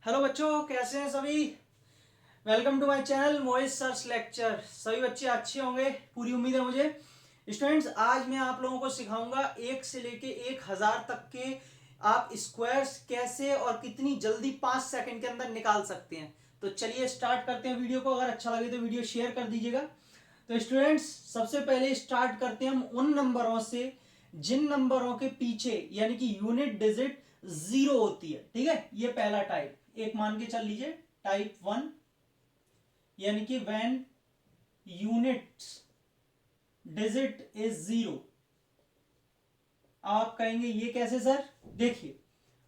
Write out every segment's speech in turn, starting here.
Hello बच्चों, कैसे हैं सभी। Welcome to my channel Mohit sir's lecture. सभी बच्चे अच्छे होंगे, पूरी उम्मीद है मुझे। स्टूडेंट्स, आज मैं आप लोगों को सिखाऊंगा 1 से लेके 1000 तक के आप स्क्वायर्स कैसे और कितनी जल्दी 5 सेकंड के अंदर निकाल सकते हैं। तो चलिए स्टार्ट करते हैं वीडियो को। अगर अच्छा लगे तो वीडियो शेयर कर दीजिएगा। तो स्टूडेंट्स, सबसे पहले स्टार्ट करते हैं हम उन नंबरों से जिन नंबरों के पीछे यानी कि यूनिट डिजिट जीरो होती है। ठीक है, ये पहला टाइप एक मान के चल लीजिए, टाइप 1, यानी कि when unit digit is zero. आप कहेंगे ये कैसे सर। देखिए,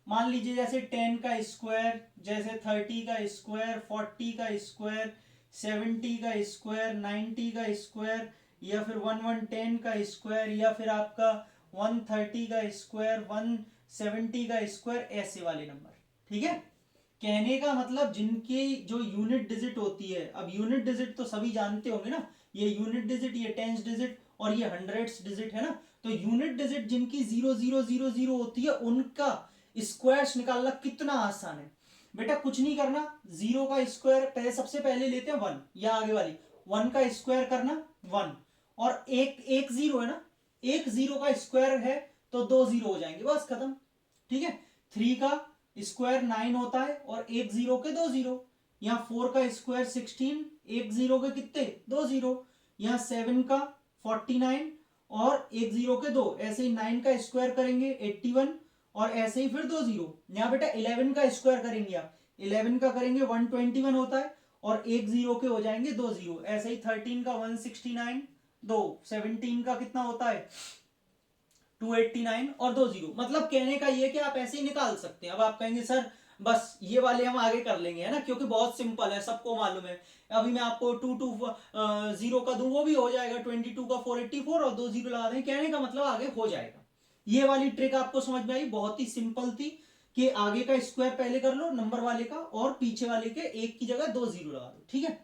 मान लीजिए जैसे 10 का स्क्वायर, जैसे 30 का स्क्वायर, 40 का स्क्वायर, 70 का स्क्वायर, 90 का स्क्वायर, या फिर 1110 का स्क्वायर, या फिर आपका 130 का स्क्वायर, 170 का स्क्वायर, ऐसे वाले नंबर। ठीक है, कहने का मतलब जिनकी जो यूनिट डिजिट होती है। अब यूनिट डिजिट तो सभी जानते होंगे ना, ये यूनिट डिजिट, ये टेंस डिजिट और ये हंड्रेड्स डिजिट है ना। तो यूनिट डिजिट जिनकी 0000 होती है उनका स्क्वायर्स निकालना कितना आसान है। बेटा कुछ नहीं करना, जीरो का स्क्वायर पहले सबसे पहले लेते हैं 1, या आगे वाली 1 का स्क्वायर करना 1, और एक एक जीरो है ना, एक जीरो का स्क्वायर है तो दो जीरो हो जाएंगे, बस खत्म। ठीक है, 3 का स्क्वायर 9 होता है और एक जीरो के दो जीरो। यहाँ 4 का स्क्वायर 16, एक जीरो के कितने, दो जीरो। यहाँ 7 का 49 और एक जीरो के दो। ऐसे ही 9 का स्क्वायर करेंगे 81 और ऐसे ही फिर दो जीरो। यहाँ बेटा 11 का स्क्वायर करेंगे, आप 11 का करेंगे 121 होता है और एक जीरो के हो जाएंगे दो जीरो। ऐसे ही 13 का 169, दो 17 का कितना होता है 289 और दो जीरो। मतलब कहने का ये कि आप ऐसे ही निकाल सकते हैं। अब आप कहेंगे सर बस ये वाले हम आगे कर लेंगे, है ना, क्योंकि बहुत सिंपल है, सबको मालूम है। अभी मैं आपको 2 2 0 का दूं वो भी हो जाएगा, 22 का 484 और दो जीरो लगा दें। कहने का मतलब आगे हो जाएगा। ये वाली ट्रिक आपको समझ में आई, बहुत ही सिंपल थी कि आगे का स्क्वायर पहले कर लो नंबर वाले का और पीछे वाले के एक की जगह दो जीरो लगा दो। ठीक है,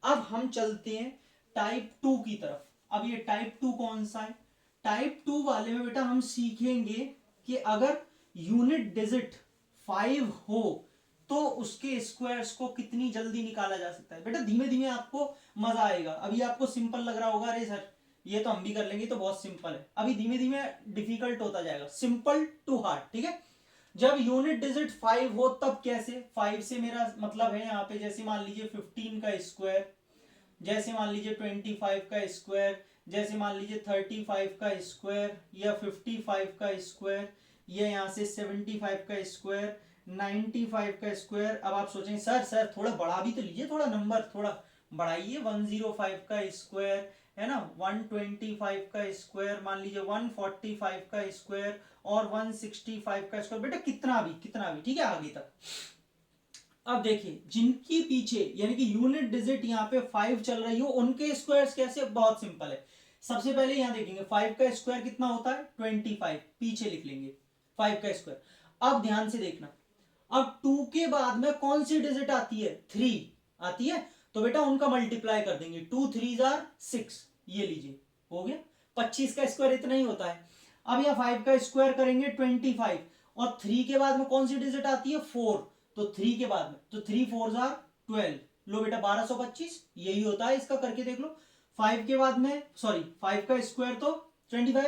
अब हम चलते हैं टाइप 2 की तरफ। अब ये टाइप 2 कौन सा है। टाइप 2 वाले में बेटा हम सीखेंगे कि अगर यूनिट डिजिट 5 हो तो उसके स्क्वायर्स को कितनी जल्दी निकाला जा सकता है। बेटा धीमे धीमे आपको मजा आएगा। अभी आपको सिंपल लग रहा होगा, अरे सर ये तो हम भी कर लेंगे, तो बहुत सिंपल है। अभी धीमे धीमे डिफिकल्ट होता जाएगा, सिंपल टू हार्ड। ठीक है, जब यूनिट डिजिट 5 हो तब कैसे। 5 से मेरा मतलब है यहाँ पे, जैसे मान लीजिए 15 का स्क्वायर, जैसे मान लीजिए 25 का स्क्वायर, जैसे मान लीजिए 35 का स्क्वायर, या 55 का स्क्वायर, या यहाँ से 75 का स्क्वायर, 95 का स्क्वायर। अब आप सोचेंगे सर सर थोड़ा बढ़ा भी तो लीजिए, थोड़ा नंबर थोड़ा बढ़ाइए। 105 का स्क्वायर है ना, 125 का स्क्वायर, मान लीजिए 145 का स्क्वायर और 165 का स्क्वायर। बेटा कितना भी ठीक है आगे तक। अब देखिए जिनकी पीछे यानी कि यूनिट डिजिट यहाँ पे 5 चल रही हो उनके स्क्वायर्स कैसे, बहुत सिंपल है। सबसे पहले यहां देखेंगे 5 का स्क्वायर कितना होता है 25, पीछे लिख लेंगे 5 का स्क्वायर। अब ध्यान से देखना, अब 2 के बाद में कौन सी डिजिट आती है, 3 आती है। तो बेटा उनका मल्टीप्लाई कर देंगे, 2 3 6, ये लीजिए हो गया। 25 का स्क्वायर इतना ही होता है। अब यहाँ 5 का स्क्वायर करेंगे 25 और 3 के बाद में कौन सी डिजिट आती है 4, तो 3 के बाद में तो 3 4 12। लो बेटा 1225 यही होता है इसका, करके देख लो। 5 के बाद में सॉरी 5 का स्क्वायर तो 25,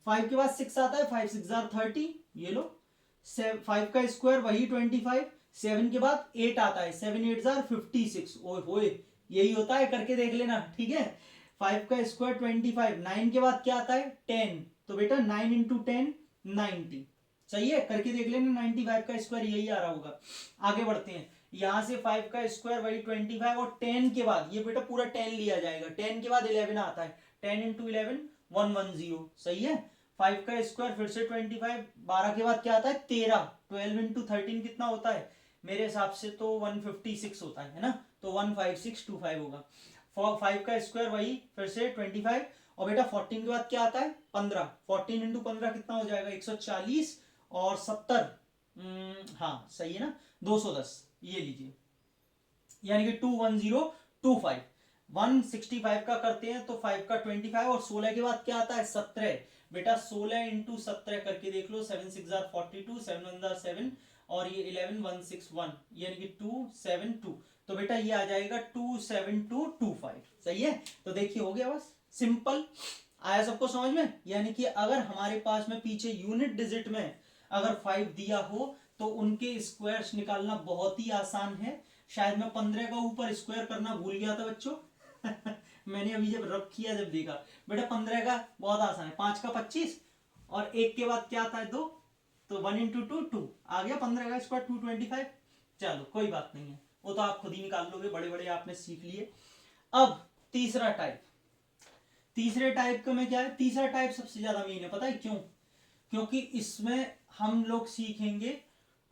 5 के बाद 6 आता है, 5 6 30, ये लो। 5 का स्क्वायर वही 25, 7 के बाद 8 आता है, 7 8 56। ओए होए यही होता है, करके देख लेना। ठीक है, 5 का स्क्वायर 25, 9 के बाद क्या आता है 10, तो बेटा 9 इंटू 10 90। सही है, करके देख लेना, 95 का स्क्वायर यही आ रहा होगा। आगे बढ़ते हैं, यहां से 5 का स्क्वायर वही 25 और 10 के बाद ये बेटा पूरा 10 लिया जाएगा, 10 के बाद 11 आता है, 10 इंटू 11 110। सही है, 5 का स्क्वायर फिर से 25, 12 के बाद क्या आता है 13, 12 इंटू 13 कितना होता है, मेरे हिसाब से तो 156 होता है ना, तो 15625 होगा। 5 का स्क्वायर वही फिर से 25 और बेटा 14 के बाद क्या आता है 15, 14 इंटू 15 कितना हो जाएगा 140 और 70, हाँ सही है ना 210, ये लीजिए। यानी कि 21025, 165 का करते हैं तो 5 का 25 और 16 के बाद क्या आता है 17। बेटा 16 इंटू 17 करके देख लो, 7 6 42, 7 1 7 और ये 11161 यानी कि 272, तो बेटा ये आ जाएगा 27225। सही है, तो देखिए हो गया, बस सिंपल। आया सबको समझ में? यानी कि अगर हमारे पास में पीछे यूनिट डिजिट में अगर 5 दिया हो तो उनके स्क्वायर्स निकालना बहुत ही आसान है। शायद मैं 15 का ऊपर स्क्वायर करना भूल गया था बच्चों मैंने अभी जब रब किया, जब देखा बेटा 15 का बहुत आसान है, 5 का 25 और एक के बाद क्या आता है 2, तो 1 इंटू 2 2 आ गया, 15 का स्क्वायर 225। चलो कोई बात नहीं है, वो तो आप खुद ही निकाल लोगे, बड़े बड़े आपने सीख लिए। अब तीसरा टाइप, तीसरे टाइप का में क्या है, तीसरा टाइप सबसे ज्यादा मेन है, पता है क्यों? क्योंकि इसमें हम लोग सीखेंगे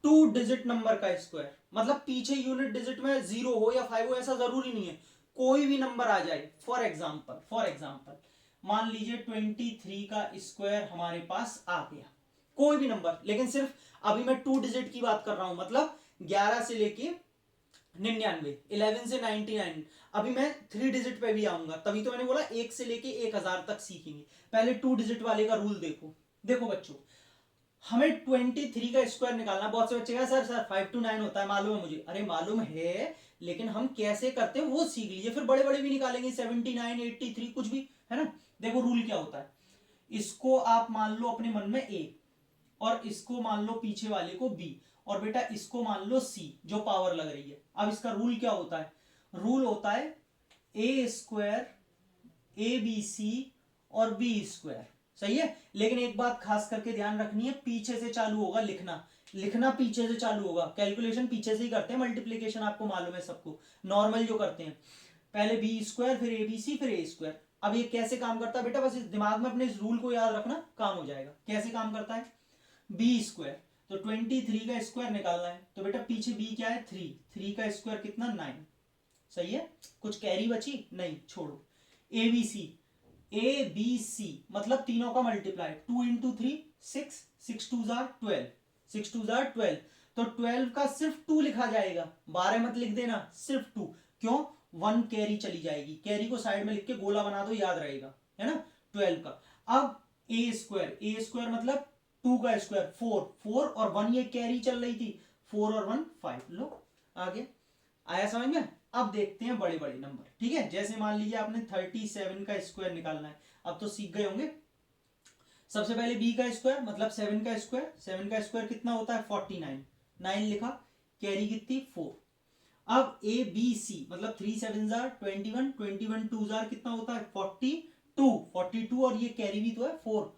2 डिजिट नंबर का स्क्वायर। मतलब पीछे यूनिट डिजिट में 0 हो या 5 हो ऐसा जरूरी नहीं है, कोई भी नंबर आ जाए। फॉर एग्जाम्पल मान लीजिए 23 का स्क्वायर हमारे पास आ गया, कोई भी नंबर, लेकिन सिर्फ अभी मैं 2 डिजिट की बात कर रहा हूं, मतलब 11 से लेके 99, 11 से 99। अभी मैं 3 डिजिट पे भी आऊंगा, तभी तो मैंने बोला 1 से लेके 1000 तक सीखेंगे। पहले 2 डिजिट वाले का रूल देखो। देखो बच्चों, हमें 23 का स्क्वायर निकालना। बहुत से बच्चे कहा सर 5 to 9 होता है, मालूम है मुझे। अरे मालूम है, लेकिन हम कैसे करते हैं वो सीख लीजिए, फिर बड़े बड़े भी निकालेंगे, 79, 83 कुछ भी, है ना। देखो रूल क्या होता है, इसको आप मान लो अपने मन में ए, और इसको मान लो पीछे वाले को बी, और बेटा इसको मान लो सी, जो पावर लग रही है। अब इसका रूल क्या होता है? रूल होता है ए स्क्वायर, ए बी सी और बी स्क्वायर। सही है, लेकिन एक बात खास करके ध्यान रखनी है, पीछे से चालू होगा लिखना, लिखना पीछे से चालू होगा। कैलकुलेशन पीछे से ही करते हैं, मल्टीप्लीकेशन आपको मालूम है सबको, नॉर्मल जो करते हैं, पहले बी स्क्वायर फिर ए बी सी फिर ए स्क्वायर। अब ये कैसे काम करता है बेटा, बस इस दिमाग में अपने इस रूल को याद रखना, काम हो जाएगा। कैसे काम करता है? बी स्क्वायर, तो 23 का स्क्वायर निकालना है, तो बेटा पीछे बी क्या है 3, 3 का स्क्वायर कितना 9। सही है, कुछ कैरी बची नहीं, छोड़ो। A B C, A B C मतलब तीनों का मल्टीप्लाई, 2 इंटू 3 6, 6 2 जार 12, 6 2 जार 12, तो 12 का सिर्फ 2 लिखा जाएगा, 12 मत लिख देना, सिर्फ 2। क्यों? 1 कैरी चली जाएगी, कैरी को साइड में लिख के गोला बना दो, याद रहेगा, है ना, 12 का। अब ए स्क्वायर, ए स्क्वायर मतलब 2 का स्क्वायर 4, 4 और 1 ये कैरी चल रही थी, 4 और 1 5, लो आगे। आया समझ में? अब देखते हैं बड़े बड़े नंबर, ठीक है। जैसे मान लीजिए आपने 37 का स्क्वायर निकालना है, अब तो सीख गए होंगे। सबसे पहले b का स्क्वायर मतलब 7 का स्क्वायर, 7 का स्क्वायर कितना होता है 49, 9 लिखा, कैरी कितनी 4। अब ए बी सी मतलब 3 7 जार 21, 21 2 जार कितना होता है 42, 42 और ये कैरी भी तो है 4,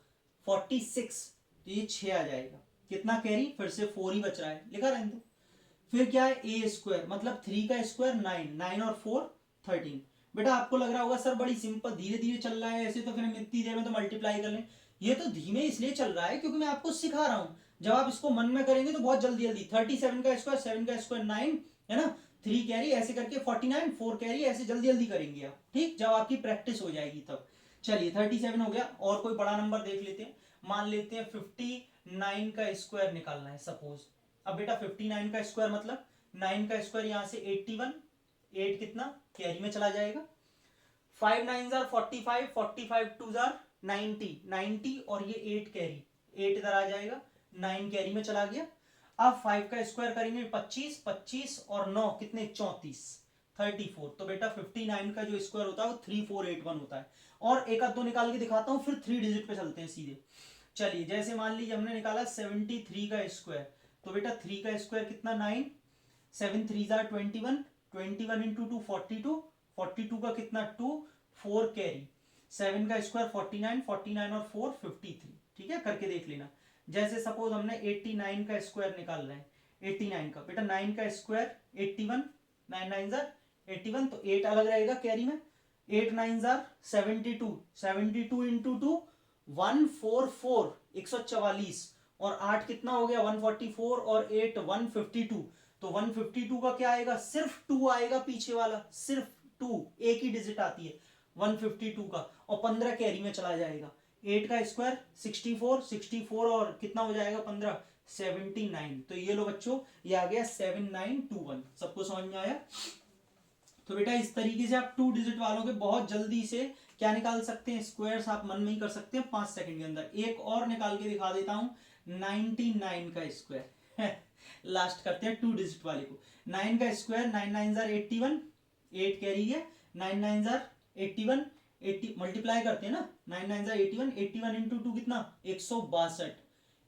46, तो ये 6 आ जाएगा। कितना कैरी, फिर से 4 ही बच रहा है, लिखा रहने दो। फिर क्या है ए स्क्वायर मतलब 3 का स्क्वायर 9, 9 और 4 13। बेटा आपको लग रहा होगा सर बड़ी सिंपल, धीरे धीरे चल रहा है, ऐसे तो फिर हम इतनी देर में तो मल्टीप्लाई कर लें। ये तो धीमे इसलिए चल रहा है क्योंकि मैं आपको सिखा रहा हूं, जब आप इसको मन में करेंगे तो बहुत जल्दी जल्दी। 37 का स्क्वायर, 7 का स्क्वायर 9, है ना, 3 कैरी ऐसे करके 49, 4 कैरी ऐसे जल्दी जल्दी करेंगे आप, ठीक, जब आपकी प्रैक्टिस हो जाएगी तब। चलिए 37 हो गया, और कोई बड़ा नंबर देख लेते हैं। मान लेते हैं 59 का स्क्वायर निकालना है सपोज। अब बेटा 59 का स्क्वायर मतलब 9 का स्क्वायर यहां से 81, 8 कितना कैरी में चला जाएगा, 5 9 जार 45, 45 2 जार 90, 90 और ये 8 कैरी, 8 इधर आ जाएगा, 9 कैरी में चला गया। अब 5 का स्क्वायर करेंगे 25, 25 और 9 कितने 34, 34। तो बेटा 59 का जो स्क्वायर होता है वो 3481 होता है। और एक आध दो निकाल के दिखाता हूं, फिर 3 डिजिट पे चलते हैं सीधे। चलिए जैसे मान लीजिए हमने निकाला 73 का स्क्वायर, तो बेटा 3 का स्क्वायर कितना 9, 7 3 जार 21, 21 इंटू 2 42, 42 का कितना 2, 4 कैरी, 7 का स्क्वायर 49, 49 और 4 53। ठीक है, करके देख लेना। जैसे सपोज हमने 89 का स्क्वायर निकालना है, 89 का बेटा 9 का स्क्वायर 81, 9 9 जार 81, तो 8 अलग रहेगा कैरी में, 8 9 जार 72, 72 इंटू 2 144, 144 और 8 कितना हो गया 144 और 8 152। तो 152 का क्या आएगा, सिर्फ 2 आएगा पीछे वाला, सिर्फ 2, एक ही डिजिट आती है 152 का, और 15 कैरी में चला जाएगा। 8 का स्क्वायर 64, 64 और कितना हो जाएगा 15 79। तो ये लो बच्चों, ये आ गया 7921। सबको समझ में आया? तो बेटा इस तरीके से आप 2 डिजिट वालों के बहुत जल्दी से क्या निकाल सकते हैं, स्क्वायर्स आप मन में ही कर सकते हैं 5 सेकंड के अंदर। एक और निकाल के दिखा देता हूं, 99 का स्क्वायर लास्ट करते हैं 2 डिजिट वाले को। 9 का स्क्वायर 9 9 जार 81, 8 कैरी है, 9 9 जार 81, 80 मल्टीप्लाई करते हैं ना, 9 9 जार 81, 81 इंटू 2 कितना 162,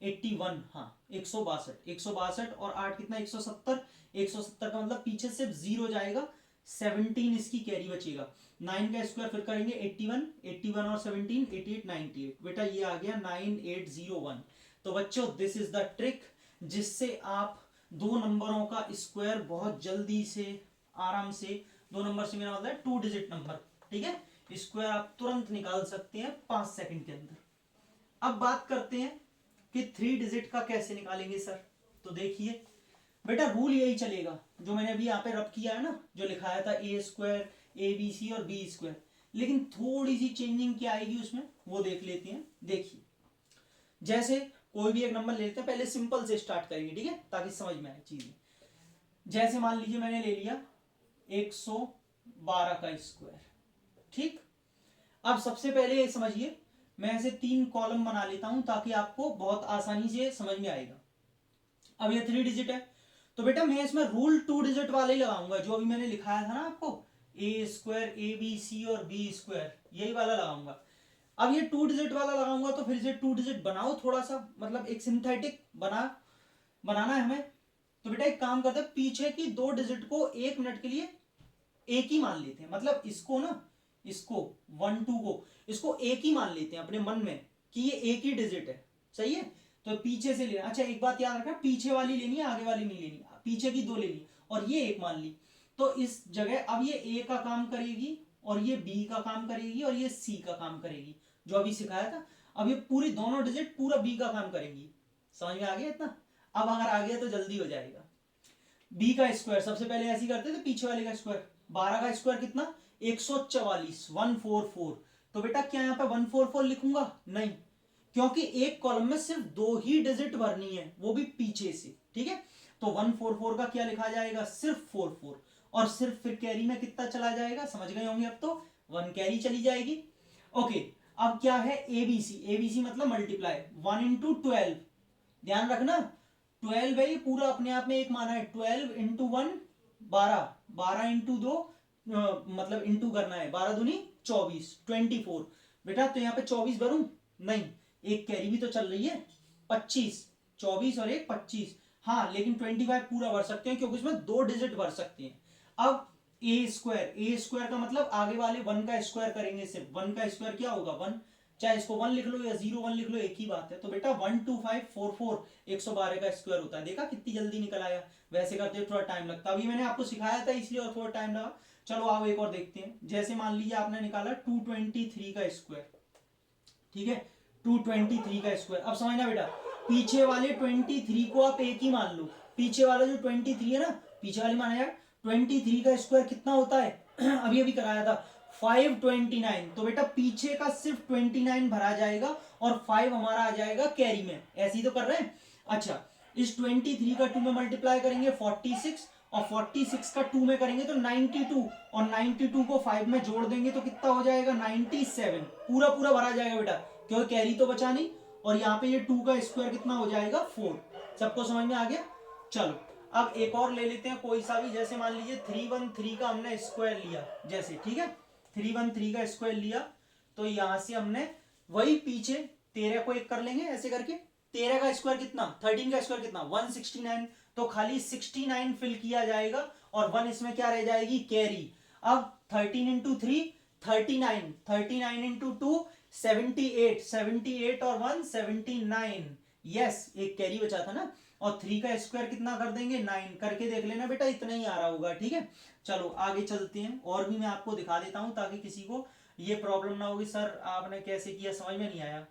81 हाँ 162, 162 और 8 कितना 170, 170 का मतलब पीछे सिर्फ 0 जाएगा, 17 इसकी कैरी बचेगा। 9 का स्क्वायर फिर करेंगे 81, 81 और 17 88 98, बेटा ये आ गया 9801। तो बच्चों दिस इज द ट्रिक जिससे आप दो नंबरों का स्क्वायर बहुत जल्दी से आराम से, दो नंबर से मेरा मतलब 2 डिजिट नंबर, ठीक है, स्क्वायर आप तुरंत निकाल सकते हैं 5 सेकंड के अंदर। अब बात करते हैं कि 3 डिजिट का कैसे निकालेंगे सर। तो देखिए बेटा रूल यही चलेगा जो मैंने अभी यहाँ पे रब किया है ना, जो लिखाया था ए स्क्वायर ए बी सी और बी स्क्वायर, लेकिन थोड़ी सी चेंजिंग क्या आएगी उसमें वो देख लेते हैं। देखिए जैसे कोई भी एक नंबर ले लेते हैं, पहले सिंपल से स्टार्ट करेंगे, ठीक है, ताकि समझ में आए चीजें। जैसे मान लीजिए मैंने ले लिया 112 का स्क्वायर, ठीक। अब सबसे पहले ये समझिए, मैं ऐसे 3 कॉलम बना लेता हूं ताकि आपको बहुत आसानी से समझ में आएगा। अब ये 3 डिजिट है तो बेटा मैं इसमें रूल 2 डिजिट वाले ही लगाऊंगा, जो अभी मैंने लिखाया था ना आपको, ए स्क्वायर ए बी सी और बी स्क्वायर, यही वाला लगाऊंगा। अब ये 2 डिजिट वाला लगाऊंगा तो फिर से 2 डिजिट बनाओ, थोड़ा सा मतलब एक सिंथेटिक बनाना है हमें। तो बेटा एक काम करते हैं, पीछे की 2 डिजिट को 1 मिनट के लिए एक ही मान लेते हैं, मतलब इसको ना, इसको 1 2 को इसको एक ही मान लेते हैं अपने मन में कि ये एक ही डिजिट है, सही है। तो पीछे से लेना, अच्छा एक बात याद रखना, पीछे वाली लेनी है आगे वाली नहीं लेनी, पीछे की 2 लेनी और ये एक मान ली। तो इस जगह अब ये ए का काम करेगी और ये बी का काम करेगी और ये सी का काम करेगी, जो अभी सिखाया था। अब ये पूरी दोनों डिजिट पूरा बी का काम करेंगी। समझ में आ गया इतना? अब अगर आ गया तो जल्दी हो जाएगा। बी का स्क्वायर सबसे पहले ऐसे करते थे, पीछे वाले का स्क्वायर, 12 का स्क्वायर कितना 144, 144। तो बेटा क्या यहाँ पे 144 लिखूंगा? नहीं, क्योंकि एक कॉलम में सिर्फ 2 ही डिजिट भरनी है, वो भी पीछे से, ठीक है। तो 144 का क्या लिखा जाएगा? सिर्फ 44, और सिर्फ फिर कैरी में कितना चला जाएगा, समझ गए होंगे अब तो, 1 कैरी चली जाएगी। ओके, अब क्या है एबीसी, एबीसी मतलब मल्टीप्लाई, 1 इंटू 12, ध्यान रखना 12 है, ये पूरा अपने आप में एक माना है, 12 इंटू 1 12, 12 इंटू 2 मतलब इंटू करना है, 12 दूनी 24, 24। बेटा तो यहाँ पे 24 भरूं? नहीं, एक कैरी भी तो चल रही है, 25, 24 और एक 25, हाँ लेकिन 25 पूरा भर सकते हैं क्योंकि इसमें 2 डिजिट भर सकते हैं। अब ए स्क्वायर का मतलब आगे वाले 1 का स्क्वायर करेंगे, सिर्फ 1 का स्क्वायर क्या होगा 1, चाहे इसको 1 लिख लो या 0 1 लिख लो, एक ही बात है। तो बेटा 12544 112 का स्क्वायर होता है, देखा कितनी जल्दी निकल आया, वैसे करते थोड़ा टाइम लगता, अभी मैंने आपको सिखाया था इसलिए और थोड़ा टाइम लगा। चलो आओ एक और देखते हैं, जैसे मान लीजिए आपने निकाला 223 का स्क्वायर, ठीक है, 223 का स्क्वायर। अब समझना बेटा, पीछे वाले 23 को आप एक ही मान लो, पीछे वाला जो 23 है ना, पीछे वाले माना यार, 23 का स्क्वायर कितना होता है अभी अभी कराया था 529। तो बेटा पीछे का सिर्फ 29 भरा जाएगा और 5 हमारा आ जाएगा कैरी में, ऐसे ही तो कर रहे हैं। अच्छा, इस 23 का 2 में मल्टीप्लाई करेंगे 46, और 46 का 2 में करेंगे तो 92, और 92 को 5 में जोड़ देंगे तो कितना हो जाएगा 97, पूरा पूरा भरा जाएगा बेटा, क्योंकि कैरी तो बचा नहीं। और यहाँ पे ये 2 का स्क्वायर कितना हो जाएगा 4। सबको समझ में आ गया? चलो अब एक और ले लेते हैं कोई सा भी, जैसे मान लीजिए 313 का हमने स्क्वायर लिया, जैसे ठीक है 313 का स्क्वायर लिया, तो यहां से हमने वही पीछे 13 को एक कर लेंगे ऐसे करके, 13 का स्क्वायर कितना, 13 का स्क्वायर कितना 169, तो खाली 69 फिल किया जाएगा और 1 इसमें क्या रह जाएगी कैरी। अब 13 इंटू 3 39, 39 इंटू 2 78, 78 और 1 79, यस एक कैरी बचा था ना। और 3 का स्क्वायर कितना कर देंगे 9, करके देख लेना बेटा, इतना ही आ रहा होगा, ठीक है। चलो आगे चलते हैं, और भी मैं आपको दिखा देता हूं ताकि किसी को ये प्रॉब्लम ना होगी सर आपने कैसे किया समझ में नहीं आया।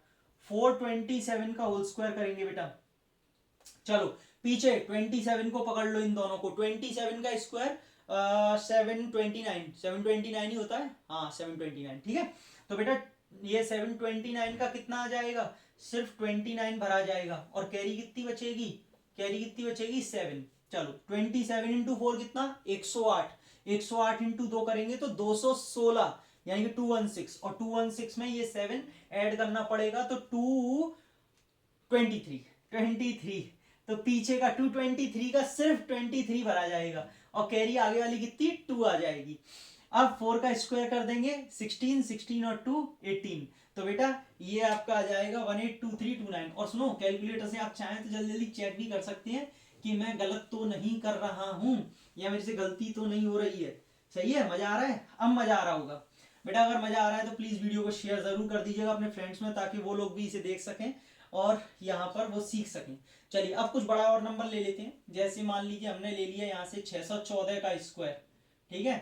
427 का होल स्क्वायर करेंगे बेटा, चलो पीछे 27 को पकड़ लो, इन दोनों को, 27 का स्क्वायर 729, 729 ही होता है, हाँ 729, ठीक है। तो बेटा ये 729 का कितना आ जाएगा, सिर्फ 29 भरा जाएगा, और कैरी कितनी बचेगी, कैरी कितनी बचेगी 7। चलो 27 इंटू 4 कितना 108, 108 इंटू 2 करेंगे तो 216, यानी कि 216, और 216 में ये 7 ऐड करना पड़ेगा तो 223, 23, तो पीछे का 223 का सिर्फ 23 भरा जाएगा और कैरी आगे वाली कितनी 2 आ जाएगी। अब 4 का स्क्वायर कर देंगे 16, 16 और 2 18। तो बेटा ये आपका आ जाएगा 182329। और सुनो कैलकुलेटर से आप चाहें तो जल्दी जल्दी चेक भी कर सकते हैं कि मैं गलत तो नहीं कर रहा हूं या मेरे से गलती तो नहीं हो रही है। सही है, मजा आ रहा है? अब मजा आ रहा होगा बेटा। अगर मजा आ रहा है तो प्लीज वीडियो को शेयर जरूर कर दीजिएगा अपने फ्रेंड्स में, ताकि वो लोग भी इसे देख सकें और यहाँ पर वो सीख सकें। चलिए अब कुछ बड़ा और नंबर ले लेते हैं। जैसे मान लीजिए हमने ले लिया यहाँ से 614 का स्क्वायर, ठीक है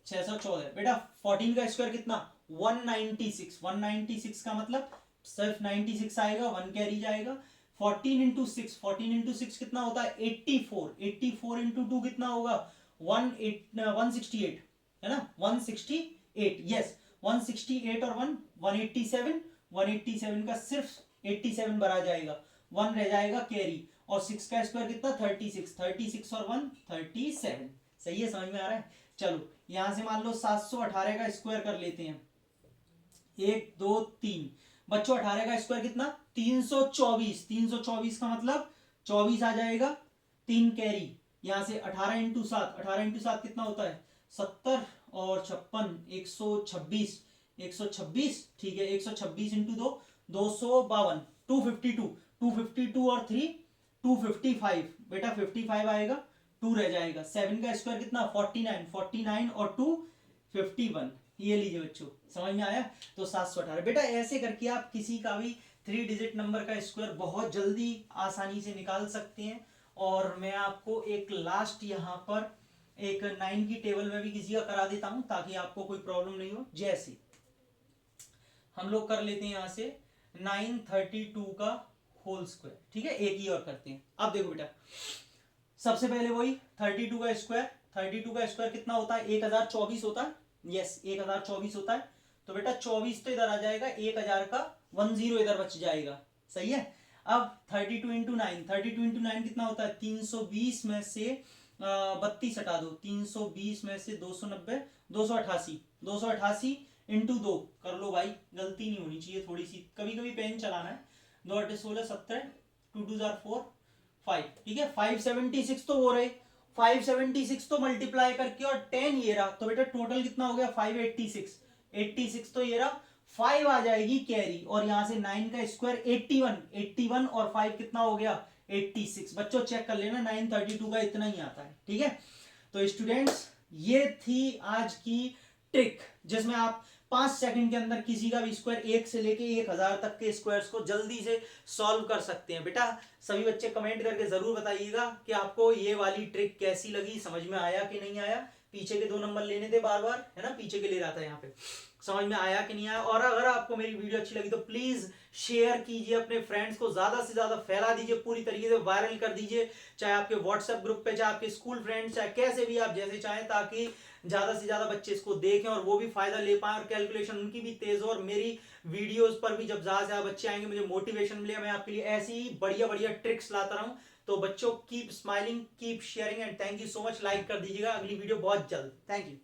614। बेटा 14 का स्क्वायर कितना 196। 196 का मतलब सिर्फ 96 आएगा, 1 कैरी जाएगा। 14 इंटू 6, 14 इंटू 6 कितना होता है 84। 84 इंटू 2 कितना होगा 168 है ना, 168। यस 168 और 1 187। 187 का सिर्फ 87 भरा जाएगा, 1 रह जाएगा कैरी। और 6 का स्क्वायर कितना 36। 36 और 1 37। सही है, समझ में आ रहा है? चलो यहां से मान लो 718 का स्क्वायर कर लेते हैं। 1 2 3 बच्चों 18 का स्क्वायर कितना 324। 324 का मतलब 24 आ जाएगा, 3 कैरी। यहां से 18 इंटू 7, 18 इंटू 7 कितना होता है 70 और 56 126। 126 ठीक है, 126 इंटू 2 252। 252 252 और 3 255। बेटा 55 आएगा, 2 रह जाएगा। 7 का स्क्वायर कितना 49। 49 और 2 51। ये लीजिए बच्चों, समझ में आया? तो 718। बेटा ऐसे करके आप किसी का भी 3 डिजिट नंबर का स्क्वायर बहुत जल्दी आसानी से निकाल सकते हैं। और मैं आपको एक लास्ट यहाँ पर एक 9 की टेबल में भी किसी का करा देता हूं ताकि आपको कोई प्रॉब्लम नहीं हो। जैसे हम लोग कर लेते हैं यहाँ से 932 का होल स्क्वायर, ठीक है। एक ही और करते हैं। अब देखो बेटा सबसे पहले वही 32 का स्क्वायर। 32 का स्क्वायर कितना होता है 1024 होता है। यस 1024 होता है। तो बेटा 24 तो इधर आ जाएगा, 1000 का 10 इधर बच जाएगा। सही है। अब 32 इंटू 9, 32 इंटू 9 कितना होता है 320 में से 32 हटा दो, 320 में से 290 288। 288 इंटू 2 कर लो भाई, गलती नहीं होनी चाहिए थोड़ी सी, कभी कभी पेन चलाना है। 2 8 16 17 2 2 4 5, ठीक है। 576 तो हो रहे, 576 तो मल्टीप्लाई करके और 10 ये रहा, तो बेटा टोटल कितना हो गया 586। 86 तो ये रहा, 5 आ जाएगी कैरी। और यहां से 9 का स्क्वायर 81। 81 और 5 कितना हो गया 86। बच्चों चेक कर लेना 932 का इतना ही आता है, ठीक है। तो स्टूडेंट्स ये थी आज की ट्रिक जिसमें आप 5 सेकंड के अंदर किसी का भी स्क्वायर 1 से लेके 1000 तक के स्क्वायर्स को जल्दी से सॉल्व कर सकते हैं। बेटा सभी बच्चे कमेंट करके जरूर बताइएगा कि आपको ये वाली ट्रिक कैसी लगी, समझ में आया कि नहीं आया। पीछे के 2 नंबर लेने थे बार बार, है ना, पीछे के ले रहा था यहाँ पे, समझ में आया कि नहीं आया। और अगर आपको मेरी वीडियो अच्छी लगी तो प्लीज शेयर कीजिए, अपने फ्रेंड्स को ज्यादा से ज्यादा फैला दीजिए, पूरी तरीके से वायरल कर दीजिए, चाहे आपके व्हाट्सएप ग्रुप पे, चाहे आपके स्कूल फ्रेंड्स, चाहे कैसे भी आप जैसे चाहें, ताकि ज्यादा से ज्यादा बच्चे इसको देखें और वो भी फायदा ले पाए और कैलकुलेशन उनकी भी तेज हो। और मेरी वीडियोस पर भी जब ज्यादा से ज्यादा बच्चे आएंगे मुझे मोटिवेशन मिलेगा, मैं आपके लिए ऐसी ही बढ़िया बढ़िया ट्रिक्स लाता रहूं। तो बच्चों keep smiling, keep sharing and thank you so much. Like कर दीजिएगा, अगली वीडियो बहुत जल्द। Thank you.